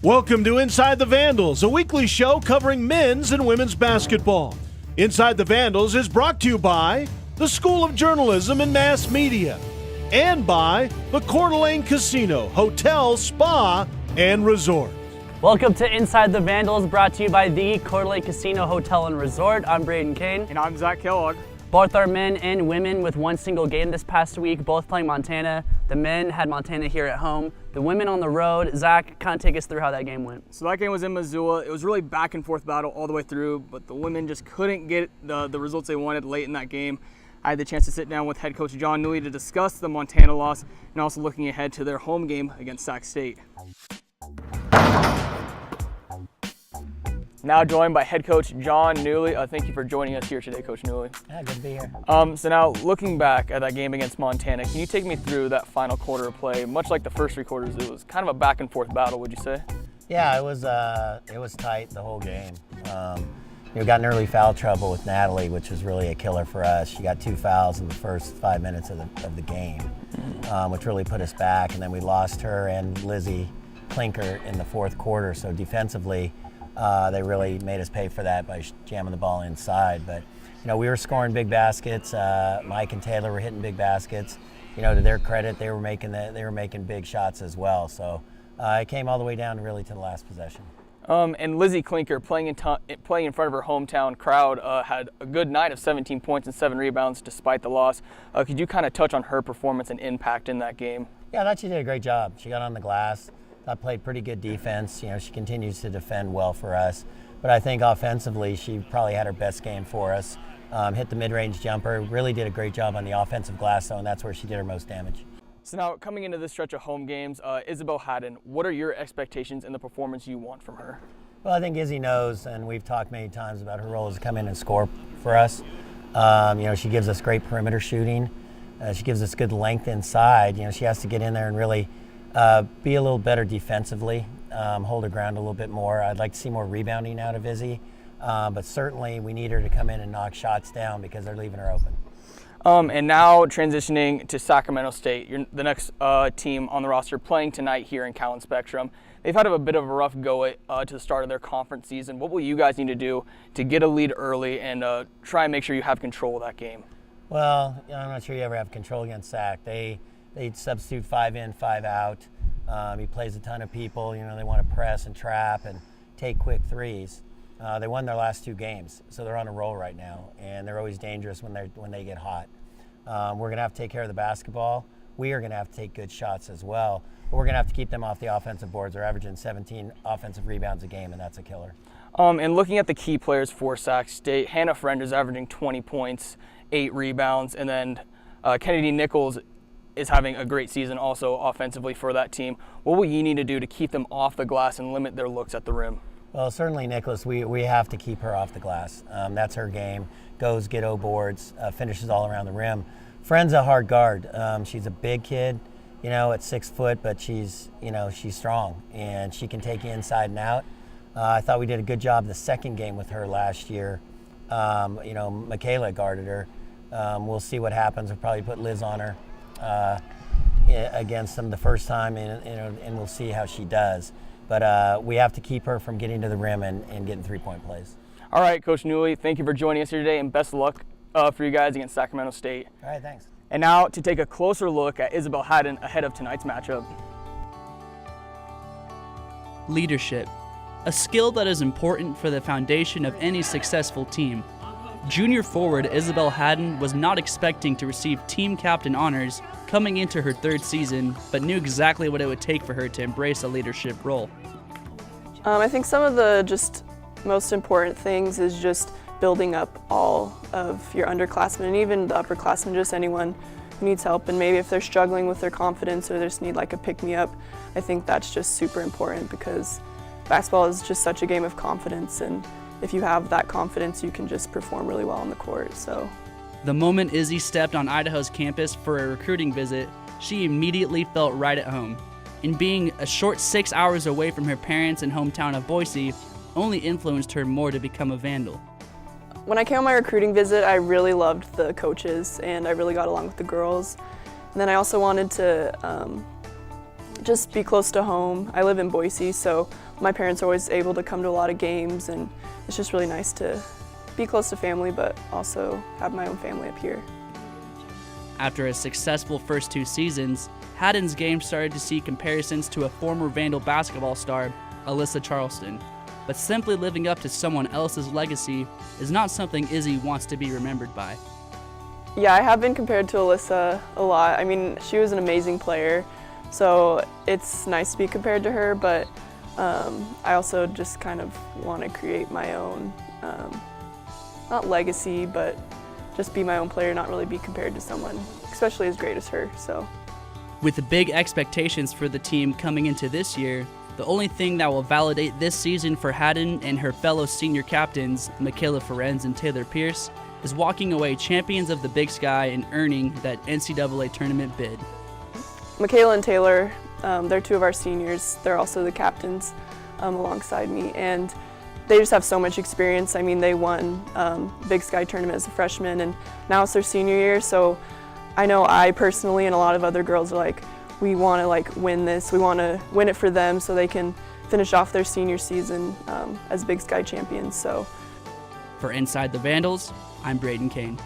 Welcome to Inside the Vandals, a weekly show covering men's and women's basketball. Inside the Vandals is brought to you by the School of Journalism and Mass Media and by the Coeur d'Alene Casino, Hotel, Spa, and Resort. Welcome to Inside the Vandals, brought to you by the Coeur d'Alene Casino, Hotel, and Resort. I'm Braden Kane. And I'm Zach Kellogg. Both are men and women with one single game this past week, both playing Montana. The men had Montana here at home. The women on the road. Zach, kind of take us through how that game went. So that game was in Missoula. It was really back and forth battle all the way through, but the women just couldn't get the results they wanted late in that game. I had the chance to sit down with head coach John Newlee to discuss the Montana loss and also looking ahead to their home game against Sac State. Now joined by head coach John Newlee. Thank you for joining us here today, Coach Newlee. Yeah, good to be here. So now looking back at that game against Montana, can you take me through that final quarter of play? Much like the first three quarters, it was kind of a back and forth battle, would you say? Yeah, it was tight the whole game. We got in early foul trouble with Natalie, which was really a killer for us. She got 2 fouls in the first 5 minutes of the game, which really put us back. And then we lost her and Lizzie Klinker in the fourth quarter. So defensively, they really made us pay for that by jamming the ball inside. But we were scoring big baskets. Mike and Taylor were hitting big baskets. To their credit, they were making big shots as well. So it came all the way down really to the last possession. And Lizzie Klinker, playing in front of her hometown crowd, had a good night of 17 points and 7 rebounds despite the loss. Could you kind of touch on her performance and impact in that game? Yeah, I thought she did a great job. She got on the glass. I played pretty good defense. She continues to defend well for us. But I think offensively, she probably had her best game for us. Hit the mid-range jumper. Really did a great job on the offensive glass, though, and that's where she did her most damage. So now, coming into this stretch of home games, Isabelle Hadden, what are your expectations in the performance you want from her? Well, I think Izzy knows, and we've talked many times about her role is to come in and score for us. She gives us great perimeter shooting. She gives us good length inside. She has to get in there and really be a little better defensively, hold her ground a little bit more. I'd like to see more rebounding out of Izzy, but certainly we need her to come in and knock shots down because they're leaving her open. And now transitioning to Sacramento State, you're the next team on the roster playing tonight here in Cowan Spectrum. They've had a bit of a rough go to the start of their conference season. What will you guys need to do to get a lead early and try and make sure you have control of that game? Well, I'm not sure you ever have control against Sac. They substitute 5 in, 5 out. He plays a ton of people. They want to press and trap and take quick threes. They won their last 2 games, so they're on a roll right now, and they're always dangerous when they get hot. We're going to have to take care of the basketball. We are going to have to take good shots as well, but we're going to have to keep them off the offensive boards. They're averaging 17 offensive rebounds a game, and that's a killer. And looking at the key players for Sac State, Hannah Friend is averaging 20 points, 8 rebounds, and then Kennedy Nichols is having a great season also offensively for that team. What will you need to do to keep them off the glass and limit their looks at the rim? Well, certainly Nicholas, we have to keep her off the glass. That's her game. Goes, get O boards, finishes all around the rim. Friend's a hard guard. She's a big kid, at 6 foot, but she's strong and she can take you inside and out. I thought we did a good job the second game with her last year. Michaela guarded her. We'll see what happens. We'll probably put Liz on her against them the first time, and we'll see how she does. But we have to keep her from getting to the rim and getting 3-point plays. All right, Coach Newlee, thank you for joining us here today, and best of luck for you guys against Sacramento State. All right, thanks. And now to take a closer look at Isabelle Hadden ahead of tonight's matchup. Leadership, a skill that is important for the foundation of any successful team. Junior forward Isabelle Hadden was not expecting to receive team captain honors coming into her 3rd season, but knew exactly what it would take for her to embrace a leadership role. I think some of the just most important things is just building up all of your underclassmen and even the upperclassmen, just anyone who needs help. And maybe if they're struggling with their confidence or they just need like a pick-me-up, I think that's just super important because basketball is just such a game of confidence, and if you have that confidence, you can just perform really well on the court. So, the moment Izzy stepped on Idaho's campus for a recruiting visit, she immediately felt right at home. And being a short 6 hours away from her parents and hometown of Boise only influenced her more to become a Vandal. When I came on my recruiting visit, I really loved the coaches and I really got along with the girls. And then I also wanted to just be close to home. I live in Boise, so my parents are always able to come to a lot of games, and it's just really nice to be close to family, but also have my own family up here. After a successful first 2 seasons, Hadden's game started to see comparisons to a former Vandal basketball star, Alyssa Charleston. But simply living up to someone else's legacy is not something Izzy wants to be remembered by. Yeah, I have been compared to Alyssa a lot. I mean, she was an amazing player, so it's nice to be compared to her, but I also just kind of want to create my own, not legacy, but just be my own player, not really be compared to someone, especially as great as her. So, with the big expectations for the team coming into this year, the only thing that will validate this season for Hadden and her fellow senior captains, Michaela Ferenz and Taylor Pierce, is walking away champions of the Big Sky and earning that NCAA tournament bid. Michaela and Taylor, they're 2 of our seniors. They're also the captains alongside me, and they just have so much experience. I mean, they won Big Sky tournament as a freshman, and now it's their senior year. So I know I personally and a lot of other girls are like, we want to win this. We want to win it for them so they can finish off their senior season as Big Sky champions. So, for Inside the Vandals, I'm Braden Kane.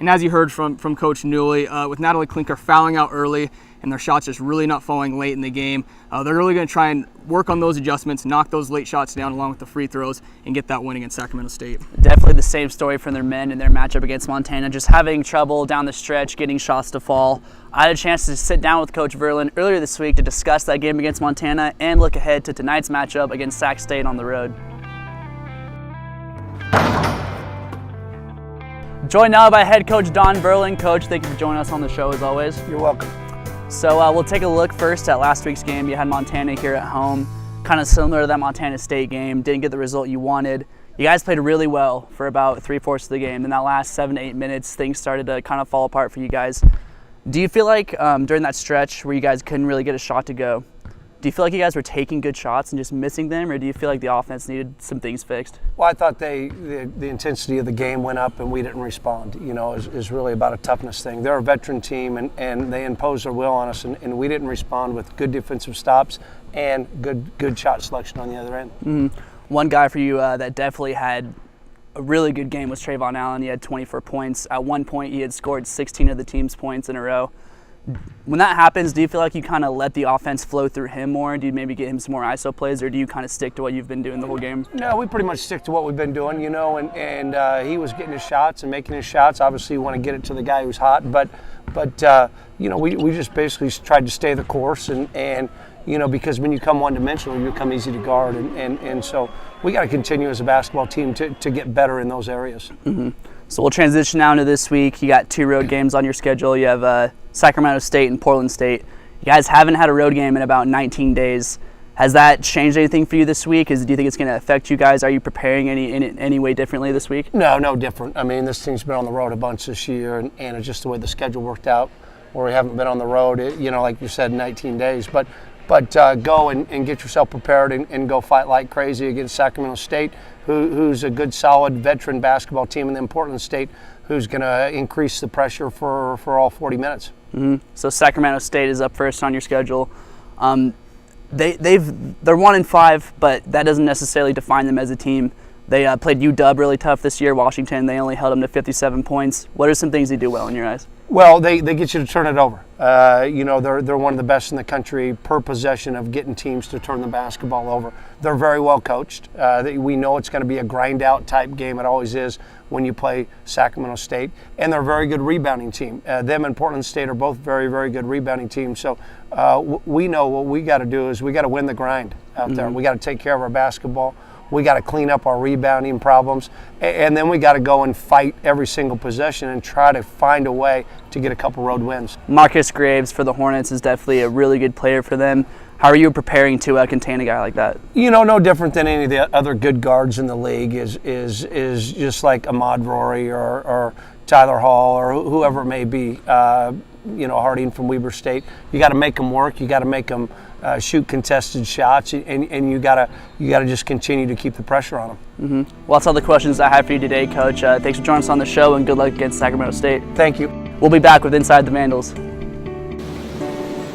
And as you heard from Coach Newlee, with Natalie Klinker fouling out early and their shots just really not falling late in the game, they're really going to try and work on those adjustments, knock those late shots down along with the free throws, and get that win against Sacramento State. Definitely the same story from their men in their matchup against Montana, just having trouble down the stretch, getting shots to fall. I had a chance to sit down with Coach Verlin earlier this week to discuss that game against Montana and look ahead to tonight's matchup against Sac State on the road. Joined now by head coach Don Verlin. Coach, thank you for joining us on the show as always. You're welcome. So we'll take a look first at last week's game. You had Montana here at home, kind of similar to that Montana State game. Didn't get the result you wanted. You guys played really well for about 3/4 of the game. In that last 7 to 8 minutes, things started to kind of fall apart for you guys. Do you feel like during that stretch where you guys couldn't really get a shot to go, do you feel like you guys were taking good shots and just missing them, or do you feel like the offense needed some things fixed? Well, I thought the intensity of the game went up and we didn't respond. You know, is really about a toughness thing. They're a veteran team and they imposed their will on us, and we didn't respond with good defensive stops and good shot selection on the other end. Mm-hmm. One guy for you that definitely had a really good game was Trayvon Allen. He had 24 points. At one point, he had scored 16 of the team's points in a row. When that happens, do you feel like you kind of let the offense flow through him more? Do you maybe get him some more ISO plays, or do you kind of stick to what you've been doing the whole game? No, we pretty much stick to what we've been doing, you know, and he was getting his shots and making his shots. Obviously, you want to get it to the guy who's hot, but you know, we just basically tried to stay the course, and you know, because when you come one-dimensional, you become easy to guard, and so we got to continue as a basketball team to get better in those areas. Mm-hmm. So we'll transition now into this week. You got 2 road games on your schedule. You have Sacramento State and Portland State. You guys haven't had a road game in about 19 days. Has that changed anything for you this week? Do you think it's going to affect you guys? Are you preparing in any way differently this week? No different. I mean, this team's been on the road a bunch this year, and it's just the way the schedule worked out, where we haven't been on the road, you know, like you said, 19 days. But go and get yourself prepared and go fight like crazy against Sacramento State, who's a good, solid veteran basketball team, and then Portland State, who's going to increase the pressure for all 40 minutes. Mm-hmm. So Sacramento State is up first on your schedule. They're 1-5, but that doesn't necessarily define them as a team. They played UW really tough this year. Washington, they only held them to 57 points. What are some things they do well in your eyes? Well, they get you to turn it over. You know, they're one of the best in the country per possession of getting teams to turn the basketball over. They're very well coached. We know it's going to be a grind out type game. It always is when you play Sacramento State. And they're a very good rebounding team. Them and Portland State are both very, very good rebounding teams. So we know what we got to do is we got to win the grind out there. We got to take care of our basketball. We got to clean up our rebounding problems, and then we got to go and fight every single possession and try to find a way to get a couple road wins. Marcus Graves for the Hornets is definitely a really good player for them. How are you preparing to contain a guy like that? You know, no different than any of the other good guards in the league is just like Ahmad Rory or Tyler Hall or whoever it may be. You know, Harding from Weber State. You got to make them work. You got to make them shoot contested shots, and you gotta just continue to keep the pressure on them. Mm-hmm. Well, that's all the questions I have for you today, Coach. Thanks for joining us on the show, and good luck against Sacramento State. Thank you. We'll be back with Inside the Vandals.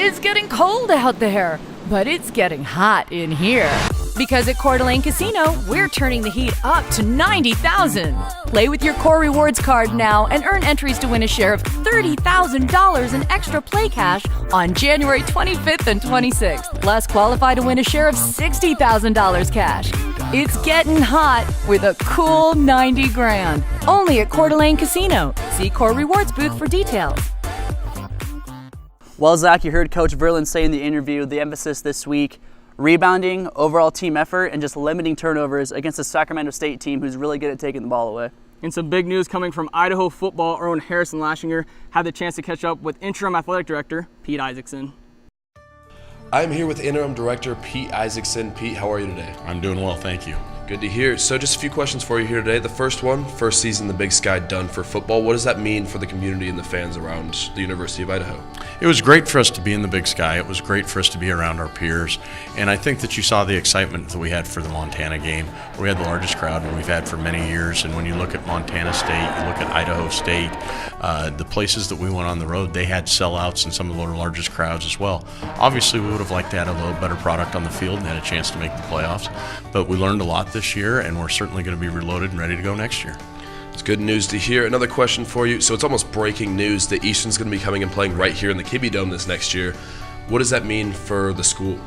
It's getting cold out there, but it's getting hot in here. Because at Coeur d'Alene Casino, we're turning the heat up to 90,000. Play with your Core Rewards card now and earn entries to win a share of $30,000 in extra play cash on January 25th and 26th. Plus, qualify to win a share of $60,000 cash. It's getting hot with a cool 90 grand. Only at Coeur d'Alene Casino. See Core Rewards booth for details. Well, Zach, you heard Coach Verlin say in the interview the emphasis this week, rebounding, overall team effort, and just limiting turnovers against the Sacramento State team who's really good at taking the ball away. And some big news coming from Idaho football. Erwin Harrison last year had the chance to catch up with interim athletic director Pete Isaacson. I'm here with interim director Pete Isaacson. Pete, how are you today? I'm doing well, thank you. Good to hear. So just a few questions for you here today. The first one, first season the Big Sky done for football. What does that mean for the community and the fans around the University of Idaho? It was great for us to be in the Big Sky. It was great for us to be around our peers. And I think that you saw the excitement that we had for the Montana game. We had the largest crowd we've had for many years. And when you look at Montana State, you look at Idaho State, the places that we went on the road, they had sellouts and some of the largest crowds as well. Obviously, we would have liked to have a little better product on the field and had a chance to make the playoffs. But we learned a lot this year, and we're certainly going to be reloaded and ready to go next year. It's good news to hear. Another question for you. So it's almost breaking news that Easton's going to be coming and playing right here in the Kibbe Dome this next year. What does that mean for the school?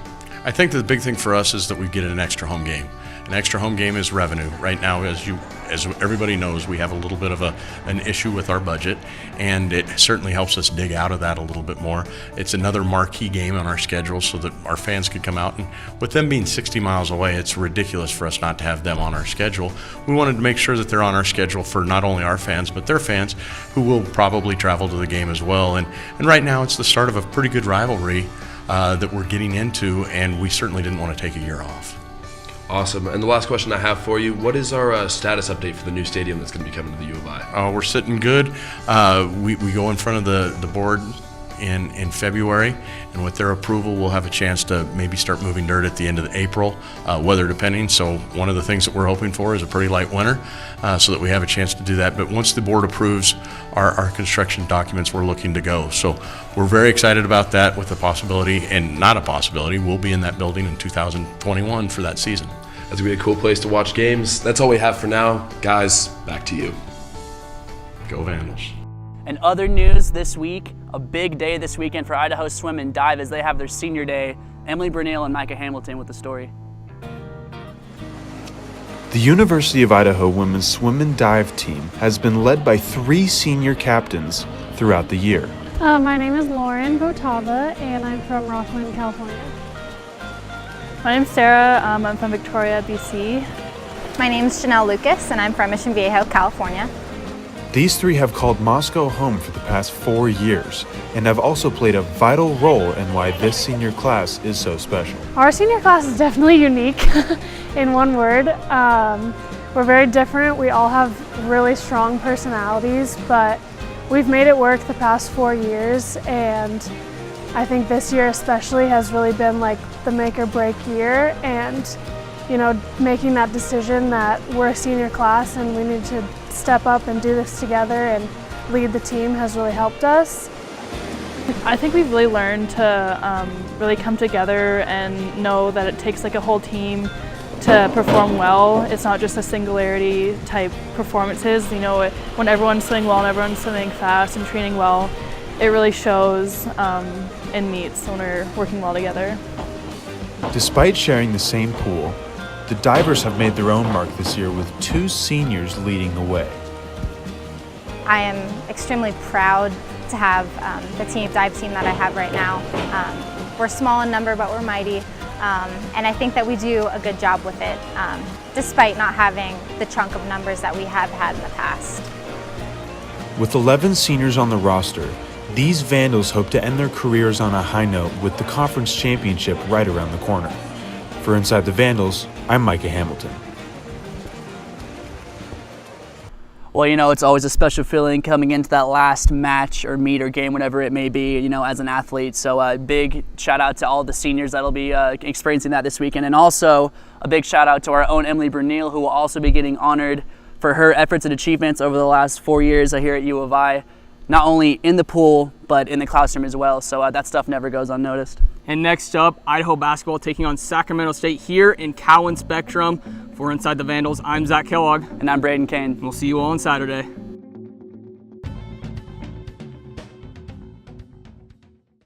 I think that the big thing for us is that we get an extra home game. An extra home game is revenue. Right now, as everybody knows, we have a little bit of an issue with our budget, and it certainly helps us dig out of that a little bit more. It's another marquee game on our schedule so that our fans could come out, and with them being 60 miles away, it's ridiculous for us not to have them on our schedule. We wanted to make sure that they're on our schedule for not only our fans, but their fans who will probably travel to the game as well. And right now, it's the start of a pretty good rivalry that we're getting into, and we certainly didn't want to take a year off. Awesome. And the last question I have for you, what is our status update for the new stadium that's going to be coming to the U of I? We're sitting good. We go in front of the board in February, and with their approval, we'll have a chance to maybe start moving dirt at the end of April, weather depending. So one of the things that we're hoping for is a pretty light winter so that we have a chance to do that. But once the board approves our construction documents, we're looking to go. So we're very excited about that with the possibility, and not a possibility, we'll be in that building in 2021 for that season. That's going to be a cool place to watch games. That's all we have for now. Guys, back to you. Go Vandals. And other news this week, a big day this weekend for Idaho Swim and Dive as they have their senior day. Emily Brunel and Micah Hamilton with the story. The University of Idaho women's swim and dive team has been led by 3 senior captains throughout the year. My name is Lauren Botava, and I'm from Rockland, California. My name's Sarah. I'm from Victoria, BC. My name's Janelle Lucas, and I'm from Mission Viejo, California. These 3 have called Moscow home for the past 4 years and have also played a vital role in why this senior class is so special. Our senior class is definitely unique in one word. We're very different. We all have really strong personalities, but we've made it work the past 4 years, and I think this year especially has really been like the make or break year, and making that decision that we're a senior class and we need to step up and do this together and lead the team has really helped us. I think we've really learned to really come together and know that it takes like a whole team to perform well. It's not just a singularity type performances. When everyone's swimming well and everyone's swimming fast and training well, it really shows in meets when we're working well together. Despite sharing the same pool, the divers have made their own mark this year with 2 seniors leading the way. I am extremely proud to have the dive team that I have right now. We're small in number, but we're mighty, and I think that we do a good job with it, despite not having the chunk of numbers that we have had in the past. With 11 seniors on the roster, these Vandals hope to end their careers on a high note with the conference championship right around the corner. For Inside the Vandals, I'm Micah Hamilton. Well, it's always a special feeling coming into that last match or meet or game, whatever it may be, as an athlete. So a big shout out to all the seniors that'll be experiencing that this weekend. And also a big shout out to our own Emily Brunel, who will also be getting honored for her efforts and achievements over the last 4 years here at U of I. not only in the pool, but in the classroom as well. So that stuff never goes unnoticed. And next up, Idaho basketball taking on Sacramento State here in Cowan Spectrum. For Inside the Vandals, I'm Zach Kellogg. And I'm Braden Kane. We'll see you all on Saturday.